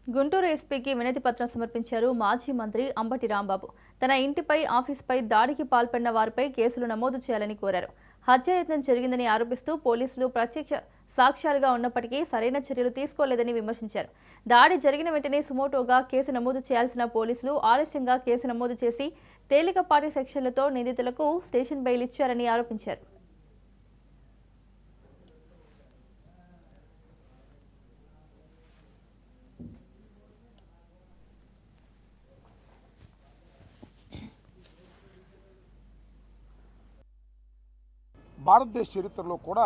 గుంటూరు ఎస్పీకి వినతి పత్రం సమర్పించారు మాజీ మంత్రి అంబటి రాంబాబు. తన ఇంటిపై, ఆఫీసుపై దాడికి పాల్పడిన వారిపై కేసులు నమోదు చేయాలని కోరారు. హత్యాయత్నం జరిగిందని ఆరోపిస్తూ పోలీసులు ప్రత్యక్ష సాక్ష్యాలుగా ఉన్నప్పటికీ సరైన చర్యలు తీసుకోలేదని విమర్శించారు. దాడి జరిగిన వెంటనే సుమోటోగా కేసు నమోదు చేయాల్సిన పోలీసులు ఆలస్యంగా కేసు నమోదు చేసి తేలికపాటి సెక్షన్లతో నిందితులకు స్టేషన్ బెయిల్ ఇచ్చారని ఆరోపించారు. భారతదేశ చరిత్రలో కూడా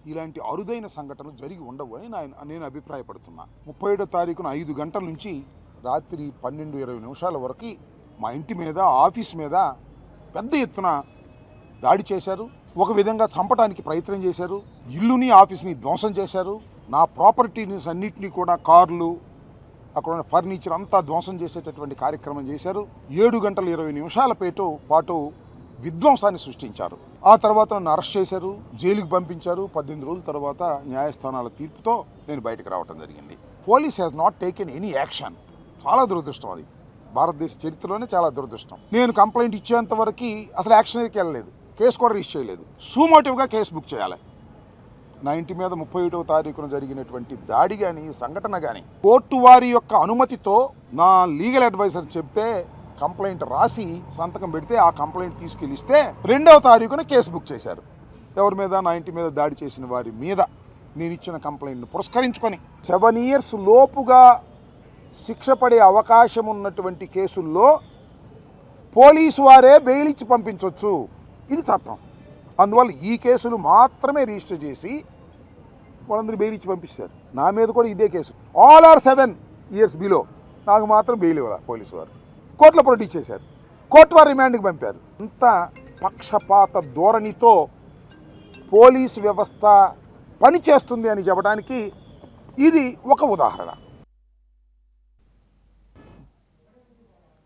ఇలాంటి అరుదైన సంఘటనలు జరిగి ఉండవు అని నేను అభిప్రాయపడుతున్నా. 37వ తారీఖున 5 గంటల నుంచి రాత్రి 12:20 వరకు మా ఇంటి మీద, ఆఫీస్ మీద పెద్ద ఎత్తున దాడి చేశారు. ఒక విధంగా చంపడానికి ప్రయత్నం చేశారు. ఇల్లుని, ఆఫీస్ని ధ్వంసం చేశారు. నా ప్రాపర్టీని అన్నింటినీ కూడా, కార్లు, అక్కడ ఉన్న ఫర్నిచర్ అంతా ధ్వంసం చేసేటటువంటి కార్యక్రమం చేశారు. 7:20 పాటు విధ్వంసాన్ని సృష్టించారు. ఆ తర్వాత నన్ను అరెస్ట్ చేశారు, జైలుకి పంపించారు. 18 రోజుల తర్వాత న్యాయస్థానాల తీర్పుతో నేను బయటకు రావడం జరిగింది. Police has not taken any action. చాలా దురదృష్టం. అది భారతదేశ చరిత్రలోనే చాలా దురదృష్టం. నేను కంప్లైంట్ ఇచ్చేంత వరకు అసలు యాక్షన్కి వెళ్ళలేదు, కేసు కూడా రిజిస్టర్ చేయలేదు. సుమోటివ్గా కేసు బుక్ చేయాలి. నా ఇంటి మీద 31వ తారీఖున జరిగినటువంటి దాడి కానీ, సంఘటన కానీ కోర్టు వారి యొక్క అనుమతితో నా లీగల్ అడ్వైజర్ చెప్తే కంప్లైంట్ రాసి సంతకం పెడితే ఆ కంప్లైంట్ తీసుకెళ్ళిస్తే 2వ తారీఖున కేసు బుక్ చేశారు. ఎవరి మీద? నా ఇంటి మీద దాడి చేసిన వారి మీద నేను ఇచ్చిన కంప్లైంట్ను పురస్కరించుకొని 7 years లోపుగా శిక్ష పడే అవకాశం ఉన్నటువంటి కేసుల్లో పోలీసు వారే బెయిల్ ఇచ్చి పంపించవచ్చు. ఇది చట్టం. అందువల్ల ఈ కేసులు మాత్రమే రిజిస్టర్ చేసి వాళ్ళందరూ బెయిల్ ఇచ్చి పంపిస్తారు. నా మీద కూడా ఇదే case. All are 7 years below. నాకు మాత్రం బెయిల్ ఇవ్వాలి పోలీసు వారు. కోర్టులో ప్రొడ్యూస్ చేశారు. కోర్టు వారు రిమాండ్కి పంపారు. అంత పక్షపాత ధోరణితో పోలీసు వ్యవస్థ పనిచేస్తుంది అని చెప్పడానికి ఇది ఒక ఉదాహరణ.